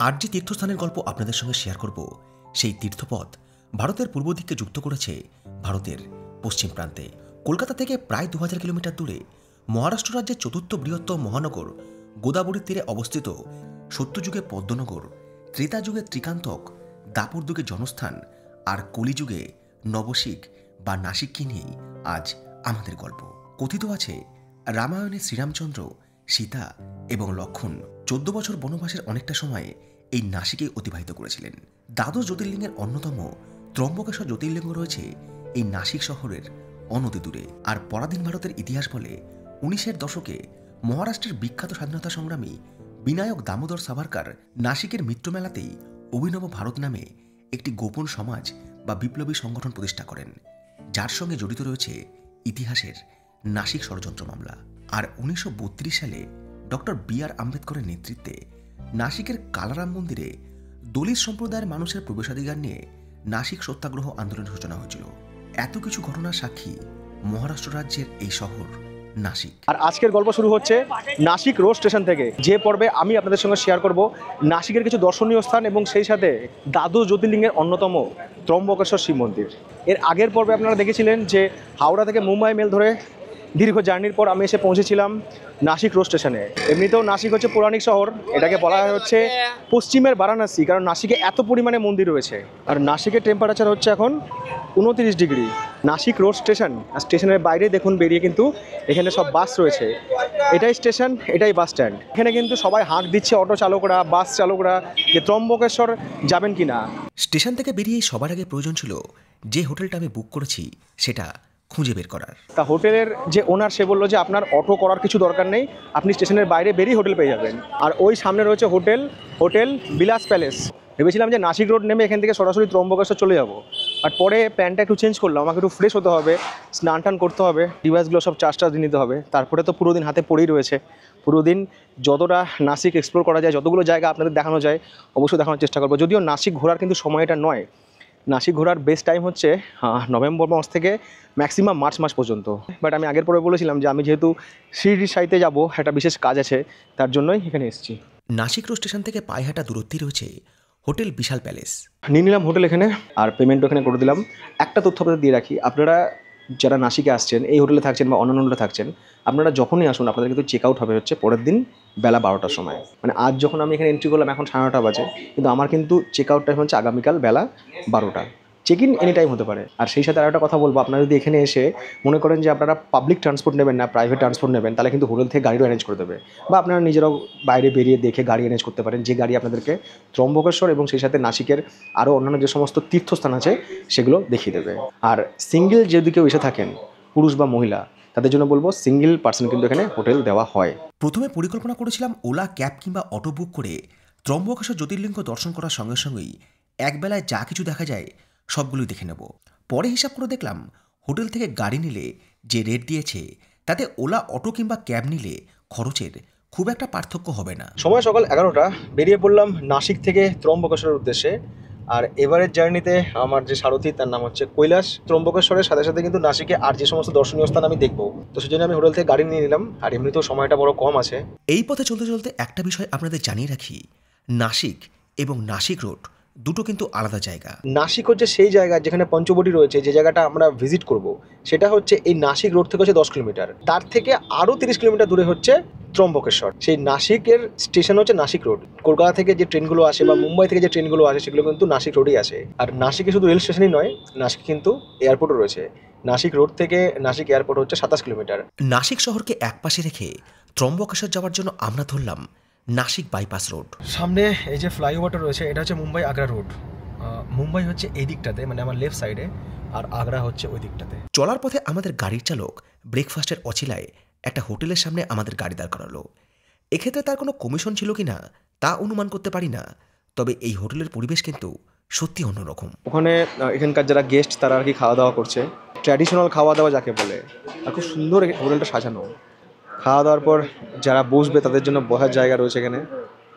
আজ যে তীর্থস্থানের গল্প আপনাদের সঙ্গে শেয়ার করব, সেই তীর্থপথ ভারতের পূর্ব দিককে যুক্ত করেছে ভারতের পশ্চিম প্রান্তে। কলকাতা থেকে প্রায় 2000 কিলোমিটার দূরে মহারাষ্ট্র রাজ্যের চতুর্থ বৃহত্তম মহানগর গোদাবরীর তীরে অবস্থিত সত্যযুগে পদ্মনগর, ত্রেতা যুগে ত্রিকান্তক, দাপর যুগে জনস্থান আর কলিযুগে নবশিক বা নাসিককে নিয়েই আজ আমাদের গল্প। কথিত আছে রামায়ণে শ্রীরামচন্দ্র, সীতা এবং লক্ষ্মণ 14 বছর বনবাসের অনেকটা সময়ে এই নাসিকে অতিবাহিত করেছিলেন। দ্বাদশ জ্যোতির্লিঙ্গের অন্যতম ত্রম্বকেশ্বর জ্যোতির্লিঙ্গ রয়েছে এই নাসিক শহরের অনতি দূরে। আর পরাধীন ভারতের ইতিহাস বলে 1900-এর দশকে মহারাষ্ট্রের বিখ্যাত স্বাধীনতা সংগ্রামী বিনায়ক দামোদর সাভারকার নাসিকের মিত্রমেলাতেই অভিনব ভারত নামে একটি গোপন সমাজ বা বিপ্লবী সংগঠন প্রতিষ্ঠা করেন, যার সঙ্গে জড়িত রয়েছে ইতিহাসের নাসিক ষড়যন্ত্র মামলা। আর 1932 সালে ডক্টর বি.আর. আম্বেদকরের নেতৃত্বে নাসিকের কালারাম মন্দিরে দলিত সম্প্রদায়ের মানুষের প্রবেশাধিকার নিয়ে নাসিক সত্যাগ্রহ আন্দোলনের সূচনা হয়েছিল। এত কিছু ঘটনার সাক্ষী মহারাষ্ট্র রাজ্যের এই শহর নাসিক। আর আজকের গল্প শুরু হচ্ছে নাসিক রোড স্টেশন থেকে, যে পর্বে আমি আপনাদের সঙ্গে শেয়ার করব নাসিকের কিছু দর্শনীয় স্থান এবং সেই সাথে দ্বাদশ জ্যোতির্লিঙ্গের অন্যতম ত্রম্বকেশ্বর শিব মন্দির। এর আগের পর্বে আপনারা দেখেছিলেন যে হাওড়া থেকে মুম্বাই মেল ধরে দীর্ঘ জার্নির পর আমি এসে পৌঁছেছিলাম নাসিক রোড স্টেশনে। এমনিতেও নাসিক হচ্ছে পৌরাণিক শহর, এটাকে বলা হয় হচ্ছে পশ্চিমের বারাণসী, কারণ নাসিকে এত পরিমাণে মন্দির রয়েছে। আর নাসিকের টেম্পারেচার হচ্ছে এখন 29 ডিগ্রি। নাসিক রোড স্টেশন, আর স্টেশনের বাইরে দেখুন বেরিয়ে কিন্তু এখানে সব বাস রয়েছে। এটাই স্টেশন, এটাই বাস স্ট্যান্ড। এখানে কিন্তু সবাই হাঁক দিচ্ছে, অটো চালকরা, বাস চালকরা, যে ত্রম্বকেশ্বর যাবেন কিনা। স্টেশন থেকে বেরিয়ে সবার আগে প্রয়োজন ছিল যে হোটেলটা আমি বুক করেছি সেটা খুঁজে বের করার। তা হোটেলের যে ওনার, সে বললো যে আপনার অটো করার কিছু দরকার নেই, আপনি স্টেশনের বাইরে বেরিয়ে হোটেল পেয়ে যাবেন। আর ওই সামনে রয়েছে হোটেল বিলাস প্যালেস। ভেবেছিলাম যে নাসিক রোড নেমে এখান থেকে সরাসরি ত্রম্বকেশ্বর চলে যাবো, আর পরে প্যান্টটা একটু চেঞ্জ করলাম, আমাকে একটু ফ্রেশ হতে হবে, স্নান টান করতে হবে, ডিভাইসগুলো সব চার্জ দিয়ে নিতে হবে। তারপরে তো পুরো দিন হাতে পড়েই রয়েছে। পুরো দিন যতটা নাসিক এক্সপ্লোর করা যায়, যতগুলো জায়গা আপনাদের দেখানো যায় অবশ্যই দেখানোর চেষ্টা করবো। যদিও নাসিক ঘোরার কিন্তু সময়টা নয়, নাসিক ঘোরার বেস্ট টাইম হচ্ছে নভেম্বর মাস থেকে ম্যাক্সিমাম মার্চ মাস পর্যন্ত। বাট আমি আগের পরে বলেছিলাম যে আমি যেহেতু শিরডি সাইতে যাব, একটা বিশেষ কাজ আছে, তার জন্যই এখানে এসেছি। নাসিক রোড স্টেশন থেকে পায়ে হাঁটা দূরত্বে রয়েছে হোটেল বিশাল প্যালেস। নিয়ে নিলাম হোটেল এখানে, আর পেমেন্টও এখানে করে দিলাম। একটা তথ্য আপনাদের দিয়ে রাখি, আপনারা যারা নাসিকে আসছেন, এই হোটেলে থাকছেন বা অন্যান্য হোটেলে থাকছেন, আপনারা যখনই আসুন আপনাদের কিন্তু চেক আউট হবে হচ্ছে পরের দিন বেলা 12টার সময়। মানে আজ যখন আমি এখানে এন্ট্রি করলাম এখন 9:30 বাজে, কিন্তু আমার কিন্তু চেক আউট টাইম হচ্ছে আগামীকাল বেলা 12টা। চেক ইন এনি টাইম হতে পারে। আর সেই সাথে আর একটা কথা বলবো, আপনারা যদি এখানে এসে মনে করেন যে আপনারা পাবলিক ট্রান্সপোর্ট নেবেন না, প্রাইভেট ট্রান্সপোর্ট নেবেন, তাহলে কিন্তু হোটেল থেকে গাড়িও অ্যারেঞ্জ করে দেবে, বা আপনারা নিজেরাও বাইরে বেরিয়ে দেখে গাড়ি অ্যারেঞ্জ করতে পারেন, যে গাড়ি আপনাদেরকে ত্রম্বকেশ্বর এবং সেই সাথে নাসিকের আরও অন্যান্য যে সমস্ত তীর্থস্থান আছে সেগুলো দেখিয়ে দেবে। আর সিঙ্গেল যদি কেউ এসে থাকেন, পুরুষ বা মহিলা, তাদের জন্য বলবো সিঙ্গেল পার্সন কিন্তু এখানে হোটেল দেওয়া হয়। প্রথমে পরিকল্পনা করেছিলাম ওলা ক্যাব কিংবা অটো বুক করে ত্রম্বকেশ্বর জ্যোতির্লিঙ্গ দর্শন করার সঙ্গে সঙ্গেই একবেলায় যা কিছু দেখা যায় সবগুলোই দেখে নেব। পরে হিসাব করে দেখলাম হোটেল থেকে গাড়ি নিলে যে রেট দিয়েছে তাতে ওলা অটো কিংবা ক্যাব নিলে খরচের খুব একটা পার্থক্য হবে না। সময় সকাল 11টা, বেরিয়ে পড়লাম নাসিক থেকে ত্রম্বকেশ্বরের উদ্দেশ্যে। আর এবারের জার্নিতে আমার যে সারথি, তার নাম হচ্ছে কৈলাস। ত্রম্বকেশ্বরের সাথে সাথে কিন্তু নাসিকে আর যে সমস্ত দর্শনীয় স্থান আমি দেখবো, তো সেই জন্য আমি হোটেল থেকে গাড়ি নিয়ে নিলাম। আর এমনিতেও সময়টা বড় কম আছে। এই পথে চলতে চলতে একটা বিষয় আপনাদের জানিয়ে রাখি, নাসিক এবং নাসিক রোড দুটো কিন্তু আলাদা জায়গা। নাসিক হচ্ছে সেই জায়গা যেখানে পঞ্চবটি রয়েছে, যে জায়গাটা আমরা ভিজিট করব, সেটা হচ্ছে এই নাসিক রোড থেকে হচ্ছে 10 কিলোমিটার। তার থেকে আরও 30 কিলোমিটার দূরে হচ্ছে ত্রম্বকেশ্বর। সেই নাসিকের স্টেশন হচ্ছে নাসিক রোড। কলকাতা থেকে যে ট্রেনগুলো আসে বা মুম্বাই থেকে যে ট্রেনগুলো আসে সেগুলো কিন্তু নাসিক রোডেই আসে। আর নাসিকে শুধু রেল স্টেশনই নয়, নাসিক কিন্তু এয়ারপোর্টও রয়েছে। নাসিক রোড থেকে নাসিক এয়ারপোর্ট হচ্ছে 27 কিলোমিটার। নাসিক শহরকে একপাশে রেখে ত্রম্বকেশ্বর যাওয়ার জন্য আমরা ধরলাম নাসিক বাইপাস রোড। সামনে এই যে ফ্লাইওভারটা রয়েছে, এটা হচ্ছে মুম্বাই আগ্রা রোড। মুম্বাই হচ্ছে এই দিকটাতে, মানে আমার লেফট সাইডে, আর আগ্রা হচ্ছে ওই দিকটাতে। চলার পথে আমাদের গাড়ির চালক ব্রেকফাস্টের অছিলায় একটা হোটেলের সামনে আমাদের গাড়ি দাঁড় করালো। এক্ষেত্রে তার কোনো কমিশন ছিল কিনা তা অনুমান করতে পারি না, তবে এই হোটেলের পরিবেশ কিন্তু সত্যি অন্যরকম। ওখানে এখানকার যারা গেস্ট তারা আর কি খাওয়া দাওয়া করছে, ট্র্যাডিশনাল খাওয়া দাওয়া যাকে বলে। আর খুব সুন্দর হোটেলটা সাজানো। খাওয়া দাওয়ার পর যারা বসবে তাদের জন্য বসার জায়গা রয়েছে এখানে।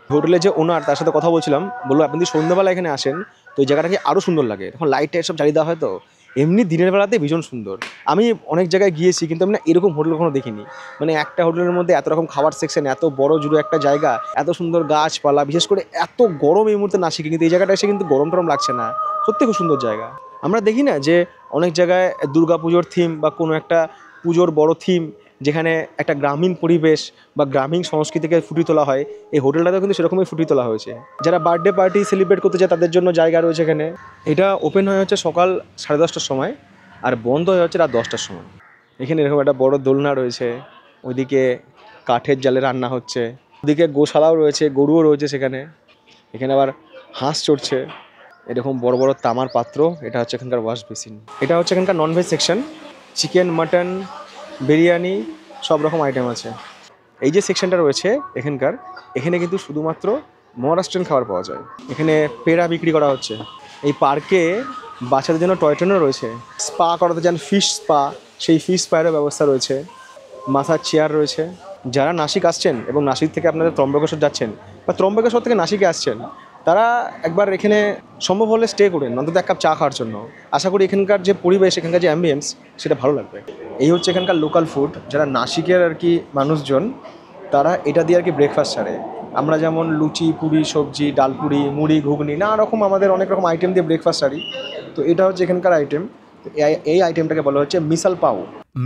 হোটেলের যে ওনার, তার সাথে কথা বলছিলাম, বললো আপনি যদি সন্ধ্যাবেলা এখানে আসেন তো এই জায়গাটাকে আরও সুন্দর লাগে, তখন লাইট টাইট সব জ্বালিয়ে দেওয়া হয়, তো এমনি দিনের বেলাতে ভীষণ সুন্দর। আমি অনেক জায়গায় গিয়েছি কিন্তু আমি না এরকম হোটেল কখনো দেখিনি। মানে একটা হোটেলের মধ্যে এত রকম খাবার সেকশন, এত বড় জুড়ে একটা জায়গা, এত সুন্দর গাছপালা, বিশেষ করে এত গরম এই মুহূর্তে নাসিকে, কিন্তু এই জায়গাটা এসে কিন্তু গরম টরম লাগছে না, সত্যি খুব সুন্দর জায়গা। আমরা দেখি না যে অনেক জায়গায় দুর্গাপুজোর থিম বা কোনো একটা পুজোর বড় থিম, যেখানে একটা গ্রামীণ পরিবেশ বা গ্রামীণ সংস্কৃতিকে ফুটিয়ে তোলা হয়, এই হোটেলটাতেও কিন্তু সেরকমই ফুটিয়ে তোলা হয়েছে। যারা বার্থডে পার্টি সেলিব্রেট করতে চায় তাদের জন্য জায়গা রয়েছে এখানে। এটা ওপেন হয়ে হচ্ছে সকাল 10:30টার সময় আর বন্ধ হয়ে হচ্ছে রাত 10টার সময়। এখানে এরকম একটা বড় দোলনা রয়েছে, ওইদিকে কাঠের জালে রান্না হচ্ছে, ওদিকে গোশালাও রয়েছে, গরুও রয়েছে সেখানে। এখানে আবার হাঁস চড়ছে, এরকম বড় বড় তামার পাত্র। এটা হচ্ছে এখানকার ওয়াশ বেসিন। এটা হচ্ছে এখানকার non veg section, chicken, mutton, biryani সব রকম আইটেম আছে। এই যে সেকশনটা রয়েছে এখানকার, এখানে কিন্তু শুধুমাত্র মহারাষ্ট্রিয়ান খাবার পাওয়া যায়। এখানে পেড়া বিক্রি করা হচ্ছে। এই পার্কে বাচ্চাদের জন্য টয় ট্রেনও রয়েছে। স্পা করাতে চান, ফিশ স্পা, সেই ফিশ স্পায়েরও ব্যবস্থা রয়েছে। মাথার চেয়ার রয়েছে। যারা নাসিক আসছেন এবং নাসিক থেকে আপনাদের ত্রম্বকেশ্বর যাচ্ছেন বা ত্রম্বকেশ্বর থেকে নাসিকে আসছেন, তারা একবার এখানে সম্ভব হলে স্টে করেন, অন্তত এক কাপ চা খাওয়ার জন্য। আশা করি এখানকার যে পরিবেশ, এখানকার যে অ্যাম্বিয়েন্স, সেটা ভালো লাগবে। এই হচ্ছে এখানকার লোকাল ফুড। যারা নাসিকের আর কি মানুষজন, তারা এটা দিয়ে আর কি ব্রেকফাস্ট সারে। আমরা যেমন লুচি, পুরি, সবজি, ডালপুরি, মুড়ি, ঘুগনি, নানা রকম আমাদের অনেক রকম আইটেম দিয়ে ব্রেকফাস্ট সারি। তো এটা হচ্ছে এখানকার আইটেম। এই আইটেমটাকে বলা হচ্ছে মিসাল পাও।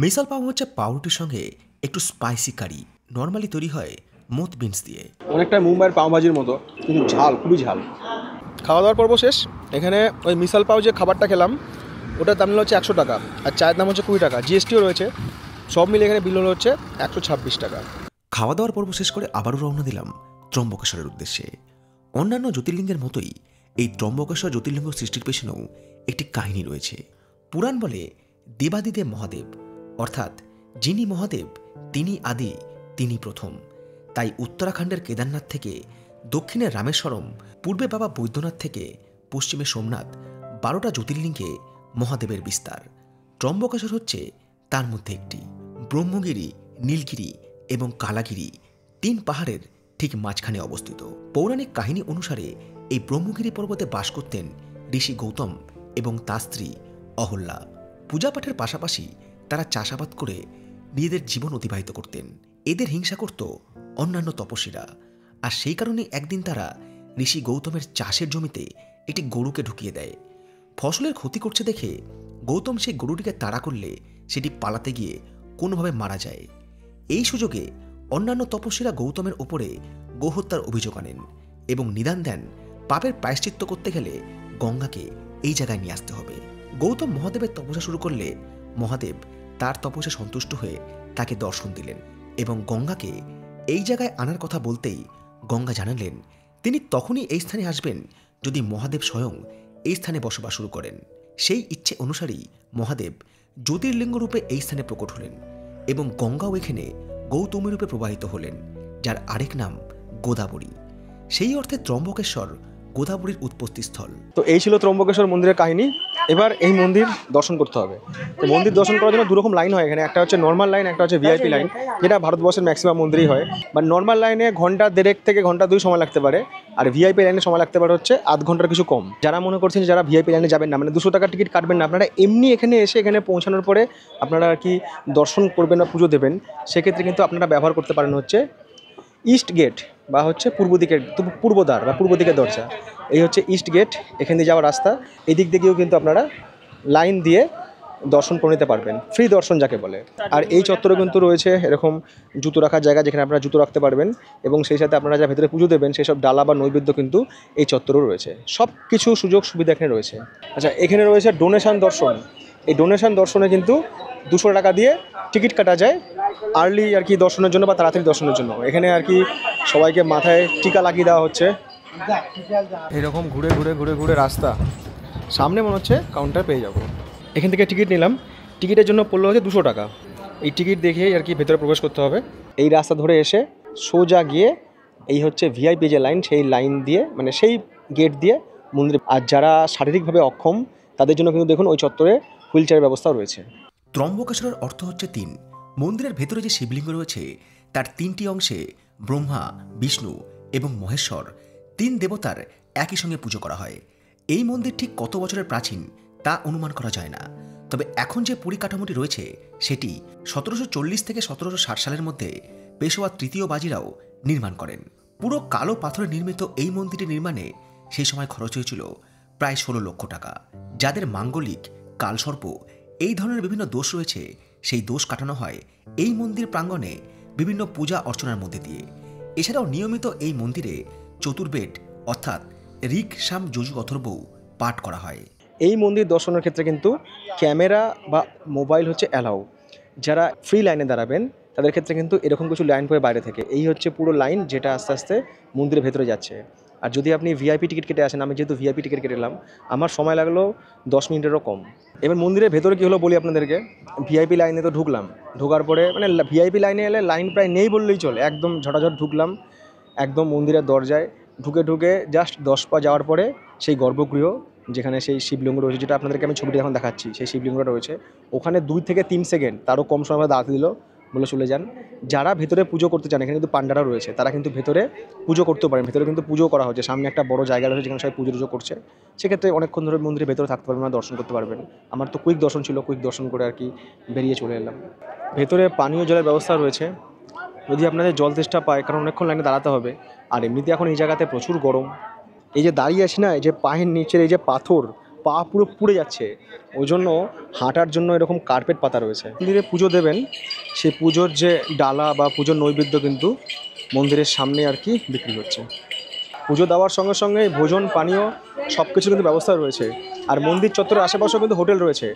মিসাল পাও হচ্ছে পাউরুটির সঙ্গে একটু স্পাইসি কারি, নর্মালি তৈরি হয় মোথ বিনস দিয়ে। অনেকটা মুম্বাইয়ের পাওভাজির মতো, কিন্তু ঝাল, খুবই ঝাল। খাওয়া দাওয়ার পর্ব শেষ। এখানে ওই মিসাল পাও যে খাবারটা খেলাম, ওটার দাম হচ্ছে 100 টাকা, আর চায়ের দাম হচ্ছে 20 টাকা, জিএসটিও রয়েছে। সব মিলে এখানে বিল হচ্ছে 126 টাকা। খাওয়া দাওয়ার পর্ব শেষ করে আবারও রওনা দিলাম ত্রম্বকেশ্বরের উদ্দেশ্যে। অন্যান্য জ্যোতির্লিঙ্গের মতোই এই ত্রম্বকেশ্বর জ্যোতির্লিঙ্গ সৃষ্টির পেছনেও একটি কাহিনী রয়েছে। পুরাণ বলে দেবাদিদেব মহাদেব, অর্থাৎ যিনি মহাদেব তিনি আদি, তিনি প্রথম। তাই উত্তরাখণ্ডের কেদারনাথ থেকে দক্ষিণে রামেশ্বরম, পূর্বে বাবা বৈদ্যনাথ থেকে পশ্চিমে সোমনাথ, 12টা জ্যোতির্লিঙ্গে মহাদেবের বিস্তার। ত্রম্বকেশ্বর হচ্ছে তার মধ্যে একটি। ব্রহ্মগিরি, নীলগিরি এবং কালাগিরি 3 পাহাড়ের ঠিক মাঝখানে অবস্থিত। পৌরাণিক কাহিনী অনুসারে এই ব্রহ্মগিরি পর্বতে বাস করতেন ঋষি গৌতম এবং তার স্ত্রী অহল্যা। পূজাপাঠের পাশাপাশি তারা চাষাবাদ করে নিজেদের জীবন অতিবাহিত করতেন। এদের হিংসা করত অন্যান্য তপস্বীরা, আর সেই কারণে একদিন তারা ঋষি গৌতমের চাষের জমিতে একটি গরুকে ঢুকিয়ে দেয়। ফসলের ক্ষতি করছে দেখে গৌতম সেই গরুটিকে তাড়া করলে সেটি পালাতে গিয়ে কোনোভাবে মারা যায়। এই সুযোগে অন্যান্য তপস্বীরা গৌতমের ওপরে গোহত্যার অভিযোগ আনেন এবং নিদান দেন পাপের প্রায়শ্চিত্ত করতে গেলে গঙ্গাকে এই জায়গায় নিয়ে আসতে হবে। গৌতম মহাদেবের তপস্যা শুরু করলে মহাদেব তার তপস্যা সন্তুষ্ট হয়ে তাকে দর্শন দিলেন এবং গঙ্গাকে এই জায়গায় আনার কথা বলতেই গঙ্গা জানালেন তিনি তখনই এই স্থানে আসবেন যদি মহাদেব স্বয়ং এই স্থানে বসবাস শুরু করেন। সেই ইচ্ছে অনুসারেই মহাদেব জ্যোতির্লিঙ্গ রূপে এই স্থানে প্রকট হলেন এবং গঙ্গাও এখানে গৌতমী রূপে প্রবাহিত হলেন, যার আরেক নাম গোদাবরী। সেই অর্থে ত্রম্বকেশ্বর গোদাবরীর উৎপত্তিস্থল। তো এই ছিল ত্রম্বকেশ্বর মন্দিরের কাহিনী। এবার এই মন্দির দর্শন করতে হবে। তো মন্দির দর্শন করার জন্য 2 রকম লাইন হয় এখানে, একটা হচ্ছে নর্মাল লাইন, একটা হচ্ছে ভিআইপি লাইন, যেটা ভারতবর্ষের ম্যাক্সিমাম মন্দিরই হয়। বা নর্মাল লাইনে ঘন্টা 1.5 থেকে ঘন্টা 2 সময় লাগতে পারে, আর ভিআইপি লাইনে সময় লাগতে পারে হচ্ছে আধ ঘন্টার কিছু কম। যারা মনে করছেন যারা ভিআইপি লাইনে যাবেন না, মানে 200 টাকার টিকিট কাটবেন না, আপনারা এমনি এখানে এসে এখানে পৌঁছানোর পরে আপনারা আর কি দর্শন করবেন বা পুজো দেবেন, সেক্ষেত্রে কিন্তু আপনারা ব্যবহার করতে পারেন হচ্ছে ইস্ট গেট বা হচ্ছে পূর্বদ্বার বা পূর্ব দিকের দরজা। এই হচ্ছে ইস্ট গেট, এখান দিয়ে যাওয়ার রাস্তা। এই দিক দিয়েও কিন্তু আপনারা লাইন দিয়ে দর্শন করে নিতে পারবেন, ফ্রি দর্শন যাকে বলে। আর এই চত্বরে কিন্তু রয়েছে এরকম জুতো রাখার জায়গা, যেখানে আপনারা জুতো রাখতে পারবেন, এবং সেই সাথে আপনারা যা ভেতরে পুজো দেবেন সেই সব ডালা বা নৈবেদ্য কিন্তু এই চত্বরেও রয়েছে। সব কিছু সুযোগ সুবিধা এখানে রয়েছে। আচ্ছা, এখানে রয়েছে ডোনেশন দর্শন। এই ডোনেশন দর্শনে কিন্তু 200 টাকা দিয়ে টিকিট কাটা যায় আর্লি আর কি দর্শনের জন্য বা তাড়াতাড়ি দর্শনের জন্য। এখানে আর কি সবাইকে মাথায় টিকা লাগিয়ে দেওয়া হচ্ছে। এরকম ঘুরে ঘুরে ঘুরে ঘুরে রাস্তা, সামনে মনে হচ্ছে কাউন্টার পেয়ে যাবো। এখান থেকে টিকিট নিলাম, টিকিটের জন্য পড়লো হচ্ছে 200 টাকা। এই টিকিট দেখেই আর কি ভেতরে প্রবেশ করতে হবে। এই রাস্তা ধরে এসে সোজা গিয়ে এই হচ্ছে ভিআইপি যে লাইন, সেই লাইন দিয়ে মানে সেই গেট দিয়ে মন্দির। আর যারা শারীরিকভাবে অক্ষম তাদের জন্য কিন্তু দেখুন ওই চত্বরে হুইল চেয়ারের ব্যবস্থাও রয়েছে। ত্রম্বকেশ্বরের অর্থ হচ্ছে 3। মন্দিরের ভেতরে যে শিবলিঙ্গ রয়েছে তার 3টি অংশে ব্রহ্মা, বিষ্ণু এবং মহেশ্বর 3 দেবতার একই সঙ্গে পুজো করা হয়। এই মন্দির ঠিক কত বছরের প্রাচীন তা অনুমান করা যায় না, তবে এখন যে পরিকাঠামোটি রয়েছে সেটি 1740 থেকে 1760 সালের মধ্যে পেশোয়া তৃতীয় বাজিরাও নির্মাণ করেন। পুরো কালো পাথরে নির্মিত এই মন্দিরটি নির্মাণে সেই সময় খরচ হয়েছিল প্রায় 16 লক্ষ টাকা। যাদের মাঙ্গলিক, কালসর্প এই ধরনের বিভিন্ন দোষ রয়েছে, সেই দোষ কাটানো হয় এই মন্দির প্রাঙ্গণে বিভিন্ন পূজা অর্চনার মধ্যে দিয়ে। এছাড়াও নিয়মিত এই মন্দিরে চতুর্বেদ অর্থাৎ ঋক, সাম, যজু, অথর্বও পাঠ করা হয়। এই মন্দির দর্শনের ক্ষেত্রে কিন্তু ক্যামেরা বা মোবাইল হচ্ছে অ্যালাউ। যারা ফ্রি লাইনে দাঁড়াবেন তাদের ক্ষেত্রে কিন্তু এরকম কিছু লাইন পড়ে বাইরে থেকে, এই হচ্ছে পুরো লাইন যেটা আস্তে আস্তে মন্দিরের ভেতরে যাচ্ছে। আর যদি আপনি ভিআইপি টিকিট কেটে আসেন, আমি যেহেতু ভিআইপি টিকিট কেটে এলাম, আমার সময় লাগলো 10 মিনিটেরও কম। এবার মন্দিরের ভেতরে কী হলো বলি আপনাদেরকে। ভিআইপি লাইনে তো ঢুকলাম, ঢোকার পরে মানে ভিআইপি লাইনে এলে লাইন প্রায় নেই বললেই চলে, একদম ঝটাঝট ঢুকলাম একদম মন্দিরের দরজায়। ঢুকে জাস্ট 10 পা যাওয়ার পরে সেই গর্ভগৃহ, যেখানে সেই শিবলিঙ্গ রয়েছে, যেটা আপনাদেরকে আমি ছবিটা এখন দেখাচ্ছি, সেই শিবলিঙ্গটা রয়েছে ওখানে 2 থেকে 3 সেকেন্ড, তারও কম সময় আমরা দাঁড়াতে দিল, বলে চলে যান। যারা ভেতরে পুজো করতে চান, এখানে কিন্তু পান্ডারা রয়েছে, তারা কিন্তু ভেতরে পুজো করতেও পারেন। ভেতরে কিন্তু পুজো করা হচ্ছে, সামনে একটা বড় জায়গা রয়েছে যেখানে সবাই পুজো করছে। সেক্ষেত্রে অনেকক্ষণ ধরে মন্দিরের ভেতরে থাকতে পারবেন না, দর্শন করতে পারবেন। আমার তো কুইক দর্শন ছিল, কুইক দর্শন করে আর কি বেরিয়ে চলে এলাম। ভেতরে পানীয় জলের ব্যবস্থা রয়েছে, যদি আপনাদের জল তেষ্টা পায়, কারণ অনেকক্ষণ লাইনে দাঁড়াতে হবে। আর এমনিতে এখন এই জায়গাতে প্রচুর গরম। এই যে দাঁড়িয়ে আছি না, এই যে পায়ের নিচের এই যে পাথর, পা পুরো পুড়ে যাচ্ছে, ওই জন্য হাঁটার জন্য এরকম কার্পেট পাতা রয়েছে। মন্দিরে পুজো দেবেন, সেই পুজোর যে ডালা বা পুজোর নৈবেদ্য কিন্তু মন্দিরের সামনে আর কি বিক্রি হচ্ছে। পুজো দেওয়ার সঙ্গে সঙ্গে ভোজন পানীয় সব কিছু কিন্তু ব্যবস্থা রয়েছে। আর মন্দির চত্বরের আশেপাশেও কিন্তু হোটেল রয়েছে।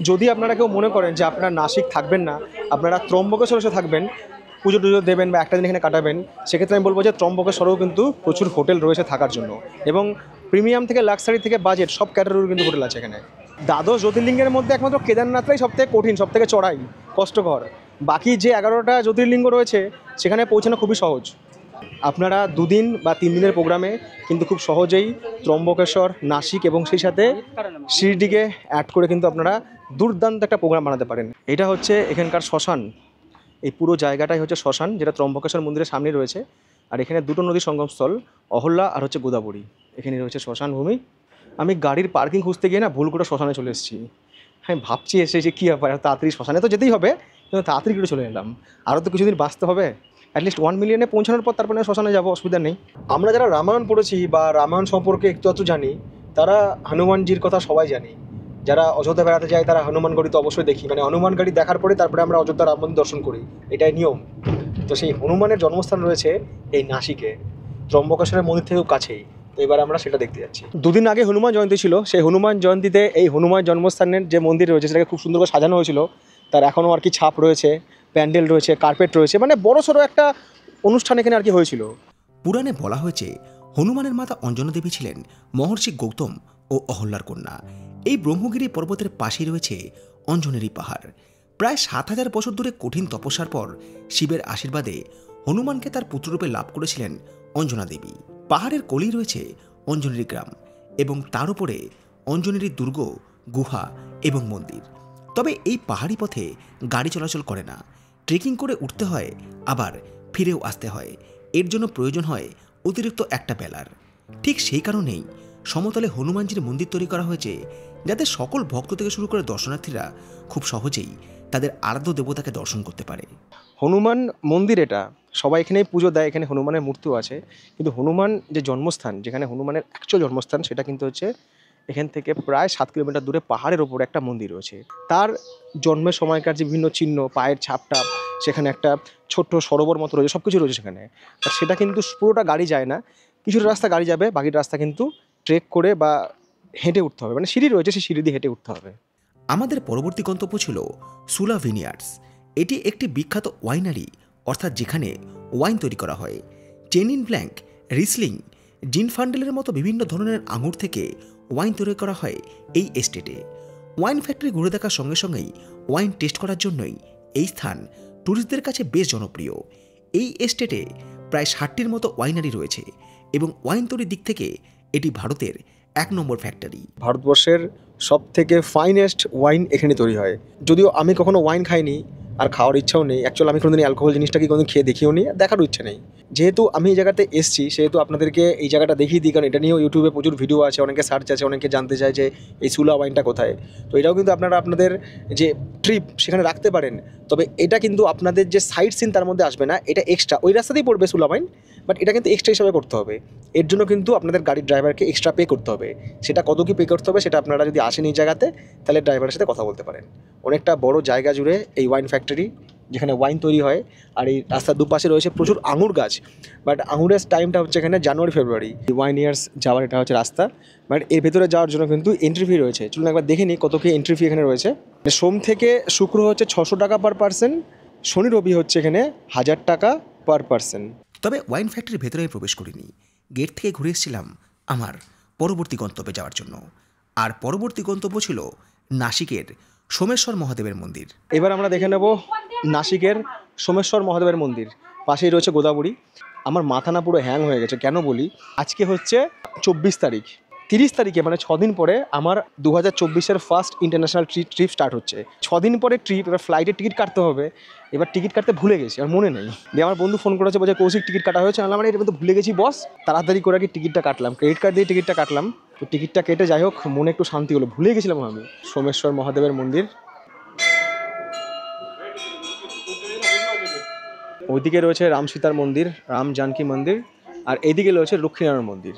যদি আপনারা কেউ মনে করেন যে আপনারা নাসিক থাকবেন না, আপনারা ত্রম্বকেশ্বরে থাকবেন, পুজো টুজো দেবেন বা একটা দিন এখানে কাটাবেন, সেক্ষেত্রে আমি বলবো যে ত্রম্বকেশ্বরেও কিন্তু প্রচুর হোটেল রয়েছে থাকার জন্য। এবং প্রিমিয়াম থেকে লাক্সারি থেকে বাজেট সব ক্যাটাগরির কিন্তু হোটেল আছে এখানে। দ্বাদশ জ্যোতির্লিঙ্গের মধ্যে একমাত্র কেদারনাথটাই সবথেকে কঠিন, সবথেকে চড়াই, কষ্টকর। বাকি যে 11টা জ্যোতির্লিঙ্গ রয়েছে সেখানে পৌঁছানো খুবই সহজ। আপনারা 2 দিন বা 3 দিনের প্রোগ্রামে কিন্তু খুব সহজেই ত্রম্বকেশ্বর, নাসিক এবং সেই সাথে শিরডিকে অ্যাড করে কিন্তু আপনারা দুর্দান্ত একটা প্রোগ্রাম বানাতে পারেন। এটা হচ্ছে এখানকার শ্মশান। এই পুরো জায়গাটাই হচ্ছে শ্মশান, যেটা ত্রম্বকেশ্বর মন্দিরের সামনে রয়েছে। আর এখানে 2টো নদীর সঙ্গমস্থল, অহল্যা আর হচ্ছে গোদাবরী। এখানে রয়েছে শ্মশান ভূমি। আমি গাড়ির পার্কিং খুঁজতে গিয়ে না ভুল করে শ্মশানে চলে এসেছি। আমি ভাবছি এসে যে কী ব্যাপার, তাড়াতাড়ি শ্মশানে তো যেতেই হবে, কিন্তু তাড়াতাড়ি করে চলে এলাম। আরও তো কিছুদিন বাঁচতে হবে, অ্যাটলিস্ট 1 মিলিয়নে পৌঁছানোর পর তারপরে শ্মশানে যাবো, অসুবিধা নেই। আমরা যারা রামায়ণ পড়েছি বা রামায়ণ সম্পর্কে একটু জানি, তারা হনুমানজির কথা সবাই জানি। যারা অযোধ্যা বেড়াতে যায় তারা হনুমানগড়ি তো অবশ্যই দেখি, মানে হনুমানগড়ি দেখার পরে তারপরে আমরা অযোধ্যা রাম মন্দির দর্শন করি, এটাই নিয়ম। তো সেই হনুমানের জন্মস্থান রয়েছে এই নাসিকে, ত্রম্বকেশ্বরের মন্দির থেকেও কাছেই। তো এবার আমরা সেটা দেখতে যাচ্ছি। 2 দিন আগে হনুমান জয়ন্তী ছিল, সেই হনুমান জয়ন্তীতে এই হনুমান জন্মস্থানের যে মন্দির রয়েছে সেটাকে খুব সুন্দর করে সাজানো হয়েছিল। তার এখনও আর কি ছাপ রয়েছে, প্যান্ডেল রয়েছে, কার্পেট রয়েছে, মানে বড়সড় একটা অনুষ্ঠান এখানে আর কি হয়েছিল। পুরাণে বলা হয়েছে হনুমানের মাতা অঞ্জনা দেবী ছিলেন মহর্ষি গৌতম ও অহল্যার কন্যা। এই ব্রহ্মগিরি পর্বতের পাশেই রয়েছে অঞ্জনেরী পাহাড়। প্রায় 7000 বছর ধরে কঠিন তপস্যার পর শিবের আশীর্বাদে হনুমানকে তার পুত্ররূপে লাভ করেছিলেন অঞ্জনা দেবী। পাহাড়ের কোলেই রয়েছে অঞ্জনেরী গ্রাম এবং তার উপরে অঞ্জনেরী দুর্গ, গুহা এবং মন্দির। তবে এই পাহাড়ি পথে গাড়ি চলাচল করে না, ট্রেকিং করে উঠতে হয়, আবার ফিরেও আসতে হয়। এর জন্য প্রয়োজন হয় অতিরিক্ত একটা বেলার। ঠিক সেই কারণেই সমতলে হনুমানজির মন্দির তৈরি করা হয়েছে, যাতে সকল ভক্ত থেকে শুরু করে দর্শনার্থীরা খুব সহজেই তাদের আরাধ্য দেবতাকে দর্শন করতে পারে। হনুমান মন্দির এটা, সবাই এখানেই পুজো দেয়, এখানে হনুমানের মূর্তিও আছে। কিন্তু হনুমান যে জন্মস্থান, যেখানে হনুমানের অ্যাকচুয়াল জন্মস্থান, সেটা কিন্তু হচ্ছে এখান থেকে প্রায় 7 কিলোমিটার দূরে পাহাড়ের ওপরে একটা মন্দির রয়েছে। তার জন্মের সময়কার যে বিভিন্ন চিহ্ন, পায়ের ছাপটা, সেখানে একটা ছোট্ট সরোবর মতো রয়েছে, সব কিছু রয়েছে সেখানে। আর সেটা কিন্তু পুরোটা গাড়ি যায় না, কিছুটা রাস্তা গাড়ি যাবে, বাকিটা রাস্তা কিন্তু ট্রেক করে বা হেঁটে উঠতে হবে, মানে সিঁড়ি রয়েছে, সেই সিঁড়ি দিয়ে হেঁটে উঠতে হবে। আমাদের পরবর্তী গন্তব্য ছিল সুলা ভিনিয়ার্ডস। এটি একটি বিখ্যাত ওয়াইনারি, অর্থাৎ যেখানে ওয়াইন তৈরি করা হয়। চেনিন ব্ল্যাঙ্ক, রিসলিং, জিনফান্ডেলের মতো বিভিন্ন ধরনের আঙুর থেকে ওয়াইন তৈরি করা হয় এই এস্টেটে। ওয়াইন ফ্যাক্টরি ঘুরে দেখার সঙ্গে সঙ্গেই ওয়াইন টেস্ট করার জন্যই এই স্থান ট্যুরিস্টদের কাছে বেশ জনপ্রিয়। এই এস্টেটে প্রায় 60টির মতো ওয়াইনারি রয়েছে এবং ওয়াইন তৈরির দিক থেকে এটি ভারতের 1 নম্বর ফ্যাক্টরি। ভারতবর্ষের সব থেকে ফাইনেস্ট ওয়াইন এখানে তৈরি হয়। যদিও আমি কখনো ওয়াইন খাইনি আর খাওয়ার ইচ্ছাও নেই, অ্যাকচুয়ালি আমি কোনোদিন অ্যালকোহল জিনিসটা কি কোনোদিন খেয়ে দেখিও নি, দেখারও ইচ্ছে নেই। যেহেতু আমি এই জায়গাতে এসেছি সেহেতু আপনাদেরকে এই জায়গাটা দেখিয়ে দিই, কারণ এটা নিয়েও ইউটিউবে প্রচুর ভিডিও আছে, অনেকে সার্চ আছে, অনেকে জানতে চায় যে এই সুলা ওয়াইনটা কোথায়। তো এটাও কিন্তু আপনারা আপনাদের যে ট্রিপ সেখানে রাখতে পারেন, তবে এটা কিন্তু আপনাদের যে সাইট সিন তার মধ্যে আসবে না, এটা এক্সট্রা ওই রাস্তাতেই পড়বে সুলা ওয়াইন, বাট এটা কিন্তু এক্সট্রা হিসাবে করতে হবে। এর জন্য কিন্তু আপনাদের গাড়ির ড্রাইভারকে এক্সট্রা পে করতে হবে। সেটা কত কি পে করতে হবে সেটা আপনারা যদি আসেন এই জায়গাতে তাহলে ড্রাইভারের সাথে কথা বলতে পারেন। অনেকটা বড় জায়গা জুড়ে এই ওয়াইন ফ্যাক্টরি, যেখানে ওয়াইন তৈরি হয়। আর এই রাস্তার দুপাশে রয়েছে প্রচুর আঙুর গাছ, বাট আঙুরের টাইমটা হচ্ছে এখানে জানুয়ারি ফেব্রুয়ারি। ওয়াইন ইয়ার্স যাওয়ার এটা হচ্ছে রাস্তা, বাট এর ভেতরে যাওয়ার জন্য কিন্তু এন্ট্রি ফি রয়েছে। চলুন একবার দেখে নিই কত কি এন্ট্রি ফি এখানে রয়েছে। সোম থেকে শুক্র হচ্ছে 600 টাকা পার পার্সন, শনি রবি হচ্ছে এখানে 1000 টাকা পার পার্সন। তবে ওয়াইন ফ্যাক্টরির ভেতরে আমি প্রবেশ করিনি, গেট থেকে ঘুরে এসেছিলাম আমার পরবর্তী গন্তব্যে যাওয়ার জন্য। আর পরবর্তী গন্তব্য ছিল নাসিকের সোমেশ্বর মহাদেবের মন্দির। এবার আমরা দেখে নেব নাসিকের সোমেশ্বর মহাদেবের মন্দির। পাশেই রয়েছে গোদাবরী। আমার মাথা না পুরো হ্যাং হয়ে গেছে, কেন বলি, আজকে হচ্ছে 24 তারিখ, 30 তারিখে মানে 6 দিন পরে আমার 2024-এর ফার্স্ট ইন্টারন্যাশনাল ট্রিপ স্টার্ট হচ্ছে। 6 দিন পরে ট্রিপ, এবার ফ্লাইটের টিকিট কাটতে হবে। এবার টিকিট কাটতে ভুলে গেছি, আর মনে নেই। দিয়ে আমার বন্ধু ফোন করেছে, বলছে কৌশিক টিকিট কাটা হয়েছে। আমি এটা কিন্তু ভুলে গেছি বস, তাড়াতাড়ি করে কি টিকিটটা কাটলাম, ক্রেডিট কার্ড দিয়ে টিকিটটা কাটলাম। তো টিকিটটা কেটে যাই হোক মনে একটু শান্তি হলো, ভুলে গেছিলাম আমি। সোমেশ্বর মহাদেবের মন্দির, ওইদিকে রয়েছে রাম সীতার মন্দির, রাম জানকী মন্দির, আর এইদিকে রয়েছে লক্ষ্মীনারায়ণ মন্দির,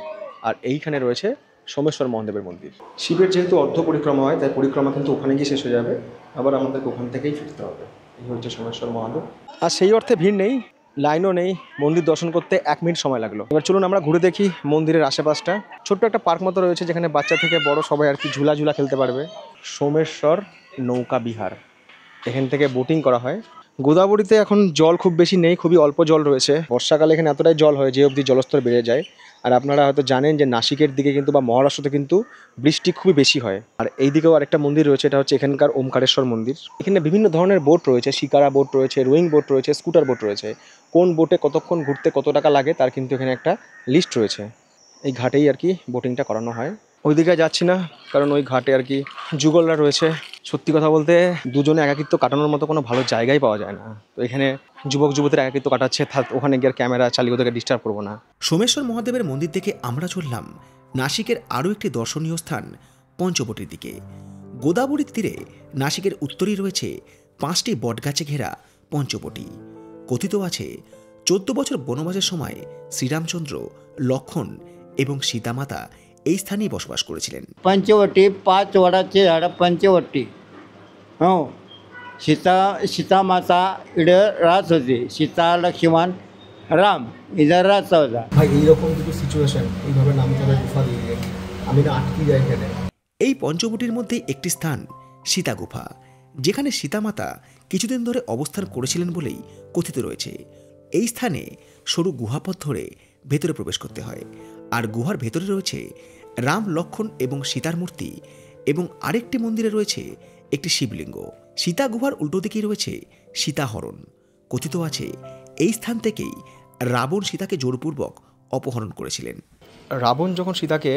আর এইখানে রয়েছে সোমেশ্বর মহাদেবের মন্দির। শিবের যেহেতু অর্ধ পরিক্রমা হয়, তাই পরিক্রমা কিন্তু ওখানে গিয়ে শেষ হয়ে যাবে, আবার আমাদেরকে ওখান থেকেই ফিরতে হবে। এই হচ্ছে সোমেশ্বর মহাদেব। আর সেই অর্থে ভিড় নেই, লাইনও নেই, মন্দির দর্শন করতে 1 মিনিট সময় লাগলো। এবার চলুন আমরা ঘুরে দেখি মন্দিরের আশেপাশটা। ছোট্ট একটা পার্ক মতো রয়েছে, যেখানে বাচ্চা থেকে বড় সবাই আর কি ঝুলা ঝুলা খেলতে পারবে। সোমেশ্বর নৌকা বিহার, এখান থেকে বোটিং করা হয়। গোদাবরীতে এখন জল খুব বেশি নেই, খুবই অল্প জল রয়েছে। বর্ষাকালে এখানে এতটাই জল হয় যে অবধি জলস্তর বেড়ে যায়। আর আপনারা হয়তো জানেন যে নাসিকের দিকে কিন্তু বা মহারাষ্ট্রতে কিন্তু বৃষ্টি খুবই বেশি হয়। আর এই দিকেও আরেকটা মন্দির রয়েছে, এটা হচ্ছে এখানকার ওমকারেশ্বর মন্দির। এখানে বিভিন্ন ধরনের বোট রয়েছে, শিকারা বোট রয়েছে, রোয়িং বোট রয়েছে, স্কুটার বোট রয়েছে। কোন বোটে কতক্ষণ ঘুরতে কত টাকা লাগে তার কিন্তু এখানে একটা লিস্ট রয়েছে। এই ঘাটেই আর কি বোটিংটা করানো হয়। ওইদিকে যাচ্ছি না, কারণ ওই ঘাটে আর কি যুগলরা রয়েছে। সত্যি কথা বলতে দুজনে একাকিত্ব কাটানোর মতো কোনো ভালো জায়গায় পাওয়া যায় না। তো এখানে যুবক যুবতীরা একাকিত্ব কাটাচ্ছে, ওখানে গিয়ে ক্যামেরা চালিয়ে ওদেরকে ডিস্টার্ব করবো না। সোমেশ্বর মহাদেবের মন্দির থেকে আমরা চললাম নাসিকের আরও একটি দর্শনীয় স্থান পঞ্চবটির দিকে। গোদাবরীর তীরে নাসিকের উত্তরেই রয়েছে 5টি বটগাছে ঘেরা পঞ্চবটি। কথিত আছে 14 বছর বনবাসের সময় শ্রীরামচন্দ্র, লক্ষ্মণ এবং সীতামাতা এই স্থানেই বসবাস করেছিলেন। पंचवटी 5 वडाचे झाडं पंचवटी. हो, सीता माता इकडे राहत होती. सीता लक्ष्मण राम इधर राहत होता. ভাই এইরকম কিছু সিচুয়েশন এইভাবে নামচাঁদের গুফা দিয়ে আমি না আটকে যাই এখানে। এই পঞ্চবটির মধ্যে একটি স্থান সীতা গুফা, যেখানে সীতামাতা কিছুদিন ধরে অবস্থান করেছিলেন বলেই কথিত রয়েছে। এই স্থানে সরু গুহাপথ ধরে ভেতরে প্রবেশ করতে হয়। আর গুহার ভেতরে রয়েছে রাম, লক্ষ্মণ এবং সীতার মূর্তি, এবং আরেকটি মন্দিরে রয়েছে একটি শিবলিঙ্গ। সীতা গুহার উল্টো দিকেই রয়েছে সীতাহরণ। কথিত আছে এই স্থান থেকেই রাবণ সীতাকে জোরপূর্বক অপহরণ করেছিলেন। রাবণ যখন সীতাকে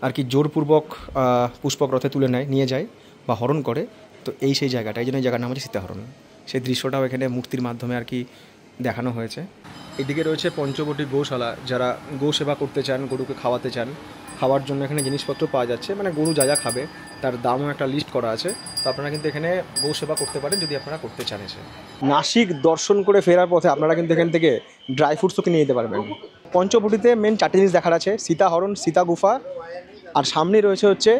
আর কি জোরপূর্বক পুষ্পক রথে তুলে নিয়ে যায় বা হরণ করে, তো এই সেই জায়গাটা, এই জন্য এই জায়গার নাম হচ্ছে সীতাহরণ। সেই দৃশ্যটাও এখানে মূর্তির মাধ্যমে আর কি দেখানো হয়েছে। এদিকে রয়েছে পঞ্চবটি গৌশালা, যারা গৌ সেবা করতে চান, গরুকে খাওয়াতে চান, খাওয়ার জন্য এখানে জিনিসপত্র পাওয়া যাচ্ছে, মানে গরু যা যা খাবে তার দামও একটা লিস্ট করা আছে। তো আপনারা কিন্তু এখানে গৌ সেবা করতে পারেন যদি আপনারা করতে চান। এসে নাসিক দর্শন করে ফেরার পথে আপনারা কিন্তু এখান থেকে ড্রাই ফ্রুটসও কিনে নিতে পারবেন। পঞ্চবটিতে মেন 4টি জিনিস দেখার আছে, সীতাহরণ, সীতা গুফা, আর সামনে রয়েছে হচ্ছে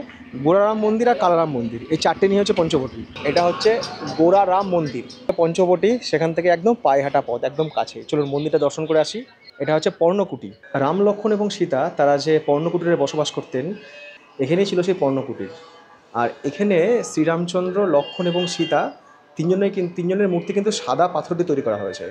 গোরারাম মন্দির আর কালারাম মন্দির। এই 4টে নিয়ে হচ্ছে পঞ্চবটি। এটা হচ্ছে গোরারাম মন্দির, পঞ্চবটি সেখান থেকে একদম পায়ে হাঁটা পথ, একদম কাছে। চলুন মন্দিরটা দর্শন করে আসি। এটা হচ্ছে পর্ণকুটি। রাম, লক্ষ্মণ এবং সীতা তারা যে পর্ণকুটিরে বসবাস করতেন, এখানেই ছিল সেই পর্ণকুটির। আর এখানে শ্রীরামচন্দ্র, লক্ষ্মণ এবং সীতা তিনজনের মূর্তি কিন্তু সাদা পাথর দিয়ে তৈরি করা হয়েছে।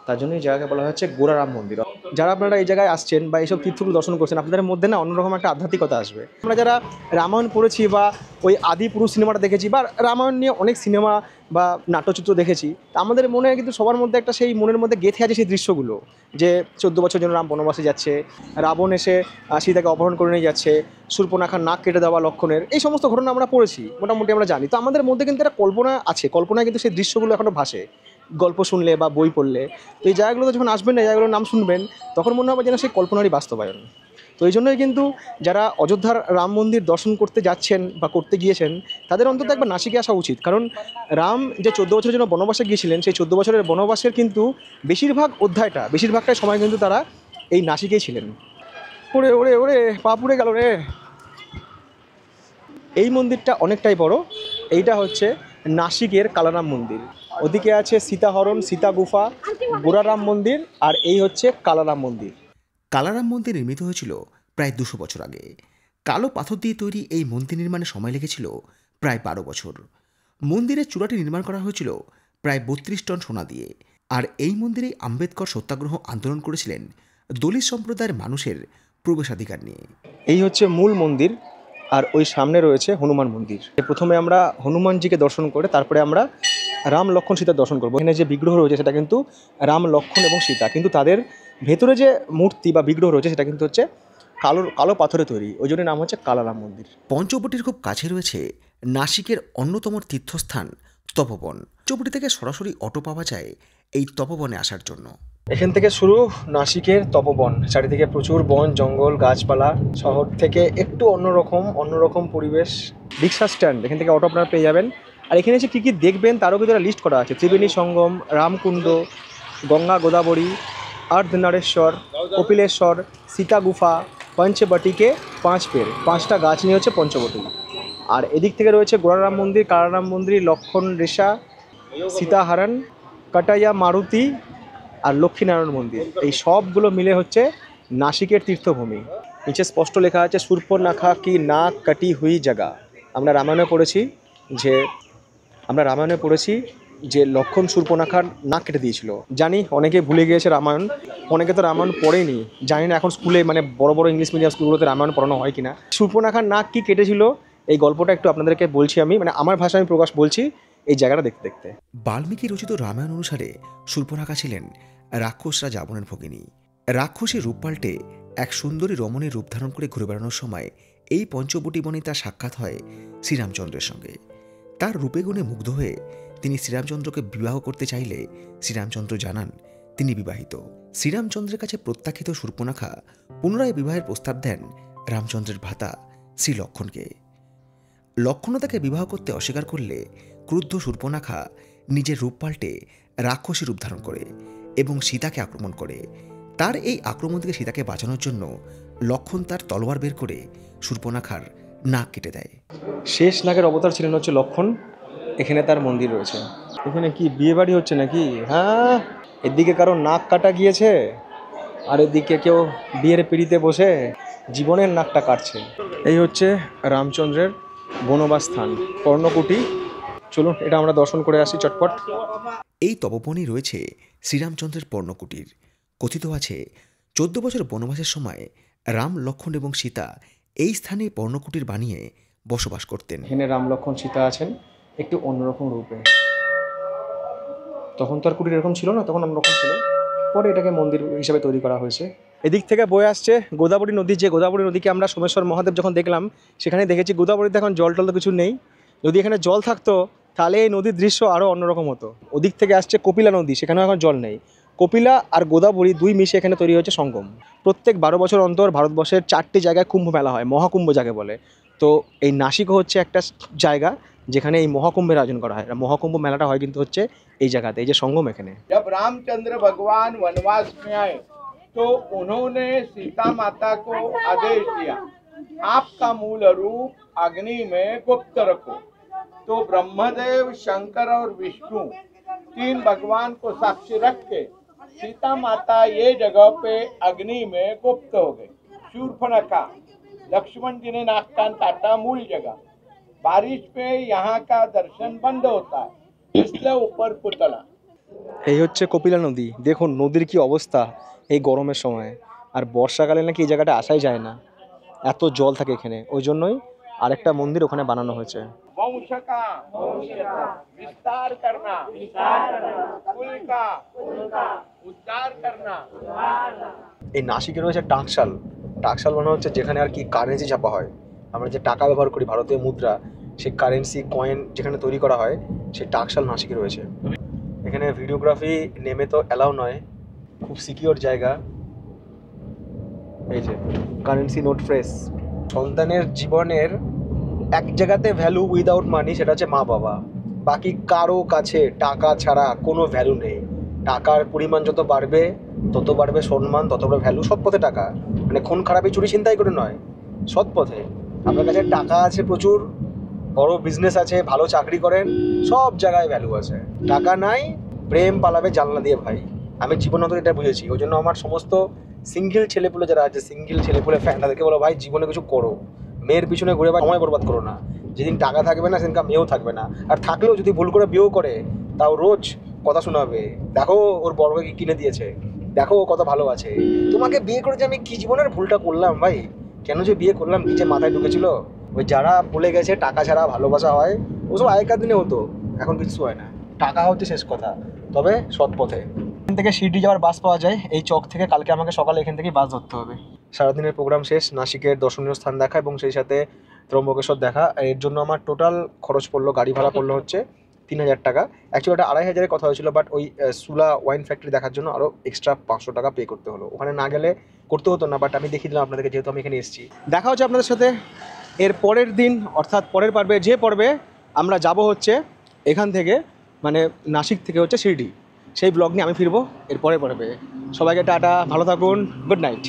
তার জন্য এই জায়গাকে বলা হচ্ছে গোরারাম মন্দির। যারা আপনারা এই জায়গায় আসছেন বা এইসব তীর্থগুলো দর্শন করছেন, আপনাদের মধ্যে না অন্যরকম একটা আধ্যাত্মিকতা আসবে। আমরা যারা রামায়ণ পড়েছি বা ওই আদি পুরুষ সিনেমাটা দেখেছি, বা রামায়ণ নিয়ে অনেক সিনেমা বা নাট্যচিত্র দেখেছি, তা আমাদের মনে কিন্তু সবার মধ্যে একটা সেই মনের মধ্যে গেঁথে আছে সেই দৃশ্যগুলো, যে 14 বছর জন্য রাম বনবাসে যাচ্ছে, রাবণ এসে সীতাকে অপহরণ করে নিয়ে যাচ্ছে, শূর্পণখার নাক কেটে দেওয়া লক্ষ্মণের, এই সমস্ত ঘটনা আমরা পড়েছি, মোটামুটি আমরা জানি। তো আমাদের মধ্যে কিন্তু একটা কল্পনা আছে, কল্পনায় কিন্তু সেই দৃশ্যগুলো এখনও ভাসে। গল্প শুনলে বা বই পড়লে, তো এই জায়গাগুলোতে যখন আসবেন না, এই জায়গাগুলোর নাম শুনবেন, তখন মনে হবে যেন সেই কল্পনারই বাস্তবায়ন। তো এই জন্যই কিন্তু যারা অযোধ্যার রাম মন্দির দর্শন করতে যাচ্ছেন বা করতে গিয়েছেন, তাদের অন্তত একবার নাসিকে আসা উচিত। কারণ রাম যে 14 বছরের জন্য বনবাসে গিয়েছিলেন, সেই 14 বছরের বনবাসের কিন্তু বেশিরভাগটাই সময় কিন্তু তারা এই নাসিকেই ছিলেন। ওরে ওরে ওরে, পা পুড়ে গেল রে। এই মন্দিরটা অনেকটাই বড়। এইটা হচ্ছে নাসিকের কালারাম মন্দির। ওদিকে আছে সীতাহরণ, সীতা গুফা, গোরারাম মন্দির, আর এই হচ্ছে কালারাম মন্দির। কালারাম মন্দির নির্মিত হয়েছিল প্রায় 200 বছর আগে। কালো পাথর দিয়ে তৈরি এই মন্দির নির্মাণে সময় লেগেছিল প্রায় 12 বছর। মন্দিরের চূড়াটি নির্মাণ করা হয়েছিল প্রায় 32 টন সোনা দিয়ে। আর এই মন্দিরেই আম্বেদকর সত্যাগ্রহ আন্দোলন করেছিলেন দলিত সম্প্রদায়ের মানুষের প্রবেশাধিকার নিয়ে। এই হচ্ছে মূল মন্দির, আর ওই সামনে রয়েছে হনুমান মন্দির। প্রথমে আমরা হনুমানজিকে দর্শন করে তারপরে আমরা রাম লক্ষ্মণ সীতার দর্শন করবো। এখানে যে বিগ্রহ রয়েছে সেটা কিন্তু রাম লক্ষ্মণ এবং সীতা, কিন্তু তাদের ভেতরে যে মূর্তি বা বিগ্রহ রয়েছে সেটা কিন্তু হচ্ছে কালো পাথরে তৈরি, ওই জন্য নাম হচ্ছে কালারাম মন্দির। পঞ্চবটির খুব কাছে রয়েছে নাসিকের অন্যতম তীর্থস্থান তপবন। পঞ্চবটি থেকে সরাসরি অটো পাওয়া যায় এই তপবনে আসার জন্য। এখান থেকে শুরু নাসিকের তপবন। চারিদিকে প্রচুর বন জঙ্গল গাছপালা, শহর থেকে একটু অন্যরকম পরিবেশ। রিক্সা স্ট্যান্ড, এখান থেকে অটো আপনারা পেয়ে যাবেন। আর এখানে এসে কী কী দেখবেন তারও কিন্তু একটা লিস্ট করা আছে। ত্রিবেণী সঙ্গম, রামকুণ্ড, গঙ্গা গোদাবরী, অর্ধনারেশ্বর, কপিলেশ্বর, সীতা গুফা, পঞ্চবটিকে 5 পের, 5টা গাছ নিয়ে হচ্ছে পঞ্চবটি। আর এদিক থেকে রয়েছে গোরারাম মন্দির, কালারাম মন্দির, লক্ষণ রেশা, সীতাহারণ, কাটাইয়া মারুতি আর লক্ষ্মীনারায়ণ মন্দির। এই সবগুলো মিলে হচ্ছে নাসিকের তীর্থভূমি। নিচে স্পষ্ট লেখা আছে শূর্পণখা কি নাক কাটি হুই জায়গা। আমরা রামায়ণে পড়েছি যে লক্ষণ শূর্পণখার নাক কেটে দিয়েছিল। জানি অনেকে ভুলে গিয়েছে রামায়ণ, অনেকে তো রামায়ণ পড়েনি, জানি না এখন স্কুলে মানে বড় বড় ইংলিশ মিডিয়াম স্কুলগুলোতে রামায়ণ পড়ানো হয় কিনা। শূর্পণখার নাক কি কেটেছিল এই গল্পটা একটু আপনাদেরকে বলছি আমি, মানে আমার ভাষায় আমি প্রকাশ বলছি এই জায়গাটা দেখতে দেখতে। বাল্মীকি রচিত রামায়ণ অনুসারে শূর্পণখা ছিলেন রাক্ষসরা রাবণের ভগিনী। রাক্ষসী রূপ পাল্টে এক সুন্দরী রমণীর রূপ ধারণ করে ঘুরে বেড়ানোর সময় এই পঞ্চবটি বনে তার সাক্ষাৎ হয় শ্রীরামচন্দ্রের সঙ্গে। তার রূপে গুণে মুগ্ধ হয়ে তিনি শ্রীরামচন্দ্রকে বিবাহ করতে চাইলে শ্রীরামচন্দ্র জানান তিনি বিবাহিত। শ্রীরামচন্দ্রের কাছে প্রত্যাখ্যিত শূর্পণখা পুনরায় বিবাহের প্রস্তাব দেন রামচন্দ্রের ভ্রাতা শ্রী লক্ষণকে। লক্ষণও তাকে বিবাহ করতে অস্বীকার করলে ক্রুদ্ধ শূর্পণখা নিজের রূপ পাল্টে রাক্ষসী রূপ ধারণ করে এবং সীতাকে আক্রমণ করে। তার এই আক্রমণ থেকে সীতাকে বাঁচানোর জন্য লক্ষণ তার তলোয়ার বের করে শূর্পণখার নাক কেটে দেয়। শেষ নাগের অবতার ছিলেন হচ্ছে লক্ষণ। এখানে তার মন্দির রয়েছে। এখানে কি বিয়ে বাড়ি হচ্ছে নাকি? হ্যাঁ, এদিকে কারো নাক কাটা গিয়েছে আর এদিকে কেউ বিয়ের পিড়িতে বসে জীবনের নাকটা কাটছে। এই হচ্ছে রামচন্দ্রের বনবাস স্থান পর্ণকুটি। চলুন এটা আমরা দর্শন করে আসি চটপট। এই তপবনে রয়েছে শ্রীরামচন্দ্রের পর্ণকুটির। কথিত আছে 14 বছর বনবাসের সময় রাম লক্ষণ এবং সীতা এই স্থানে পর্ণকুটির বানিয়ে বসবাস করতেন। এখানে রাম লক্ষণ সীতা আছেন একটু অন্যরকম রূপে। তখন তো আর কুটির এরকম ছিল না, তখন অন্যরকম ছিল, পরে এটাকে মন্দির হিসাবে তৈরি করা হয়েছে। এদিক থেকে বয়ে আসছে গোদাবরী নদী। যে গোদাবরী নদীকে আমরা সোমেশ্বর মহাদেব যখন দেখলাম সেখানে দেখেছি গোদাবরীতে এখন জল টল তো কিছু নেই। যদি এখানে জল থাকতো তাহলে এই নদীর দৃশ্য আরও অন্যরকম হতো। ওদিক থেকে আসছে কপিলা নদী, সেখানেও এখন জল নেই। কপিলা আর গোদাবরী দুই মিশে এখানে তৈরি হচ্ছে সঙ্গম। প্রত্যেক 12 বছর অন্তর ভারতবর্ষের 4টি জায়গায় কুম্ভ মেলা হয়, মহাকুম্ভ যাকে বলে। তো এই নাসিকও হচ্ছে একটা জায়গা যেখানে এই মহাকুম্ভের আয়োজন করা হয়। মহাকুম্ভ মেলাটা হয় কিন্তু হচ্ছে এই জায়গাতে, এই যে সঙ্গম এখানে। जब रामचंद्र भगवान वनवास में आए तो उन्होंने सीता माता को आदेश दिया, आपका मूल रूप अग्नि में गुप्त रखो। तो ब्रह्मदेव, शंकर और विष्णु 3 भगवान को साक्षी रख के सीता माता ये जगह पे अग्नि में गुप्त हो गई। शूर्पणखा, लक्ष्मण जी ने नाक कान काटा, मूल जगह। बारिश पे यहाँ का दर्शन बंद होता है, इसलिए ऊपर पुतला। এই হচ্ছে কপিলা নদী। দেখুন নদীর কি অবস্থা এই গরমের সময়। আর বর্ষাকালে নাকি এই জায়গাটা আসাই যায় না, এত জল থাকে এখানে। ওই জন্যই আরেকটা মন্দির ওখানে বানানো হয়েছে। वंश का विस्तार करना, कुल का उद्धार करना। এই নাসিকে রয়েছে টাকশাল। টাকশাল মানে হচ্ছে যেখানে আর কি কারেন্সি ছাপা হয়। আমরা যে টাকা ব্যবহার করি ভারতীয় মুদ্রা, সেই কারেন্সি কয়েন যেখানে তৈরি করা হয় সেই টাকশাল নাসিকে রয়েছে। এখানে ভিডিওগ্রাফি নেমে তো অ্যালাউ নয়, খুব সিকিওর জায়গা। এই যে কারেন্সি নোট ফ্রেশ। সন্তানের জীবনের এক জায়গাতে ভ্যালু উইদাউট মানি, সেটা হচ্ছে মা বাবা। বাকি কারো কাছে টাকা ছাড়া কোনো ভ্যালু নেই। টাকার পরিমাণ যত বাড়বে তত বাড়বে সম্মান, তত বাড়বে ভ্যালু। সৎ পথে টাকা, মানে খুন খারাপি চুরি ছিনতাই করে নয়, সৎ পথে। আপনার কাছে টাকা আছে প্রচুর, বড় বিজনেস আছে, ভালো চাকরি করেন, সব জায়গায় ভ্যালু আছে। টাকা নাই, প্রেম পালাবে জানলা দিয়ে ভাই। আমি জীবনত এটা বুঝেছি। ওই জন্য আমার সমস্ত সিঙ্গেল ছেলেপুলে যারা আছে, সিঙ্গেল ছেলেপুলে ফ্যান, তাদেরকে বলো ভাই জীবনে কিছু করো, মেয়ের পিছনে ঘুরে বা সময় বরবাদ করো না। যেদিন টাকা থাকবে না সেদিনকার মেয়েও থাকবে না। আর থাকলেও যদি ভুল করে বিয়েও করে, তাও রোজ কথা শোনাবে, দেখো ওর বড়কে কি কিনে দিয়েছে, দেখো ও কত ভালো আছে। তোমাকে বিয়ে করে যে আমি কি জীবনের ভুলটা করলাম ভাই, কেন যে বিয়ে করলাম, কি যে মাথায় ঢুকেছিল। ওই যারা বলে গেছে টাকা ছাড়া ভালোবাসা হয়, ওসব আগেকার দিনে হতো, এখন কিছু হয় না। টাকা হচ্ছে শেষ কথা, তবে সৎ পথে। এখান থেকে শিরডি যাওয়ার বাস পাওয়া যায় এই চক থেকে। কালকে আমাকে সকালে এখান থেকেই বাস ধরতে হবে। সারাদিনের প্রোগ্রাম শেষ, নাসিকের দর্শনীয় স্থান দেখা এবং সেই সাথে ত্রম্বকেশ্বর দেখা। এর জন্য আমার টোটাল খরচ পড়লো, গাড়ি ভাড়া পড়লো হচ্ছে 3000 টাকা। অ্যাকচুয়ালি ওটা 2500-এর কথা হয়েছিল, বাট ওই সুলা ওয়াইন ফ্যাক্টরি দেখার জন্য আরও এক্সট্রা 500 টাকা পে করতে হলো। ওখানে না গেলে করতে হতো না, বাট আমি দেখিয়ে দিলাম আপনাদেরকে, যেহেতু আমি এখানে এসেছি। দেখা হচ্ছে আপনাদের সাথে এর পরের দিন, অর্থাৎ পরের পর্বে। যে পর্বে আমরা যাব হচ্ছে এখান থেকে, মানে নাসিক থেকে হচ্ছে শিরডি, সেই ব্লগ নিয়ে আমি ফিরবো এর পরে পর্বে। সবাইকে টাটা, ভালো থাকুন, গুড নাইট।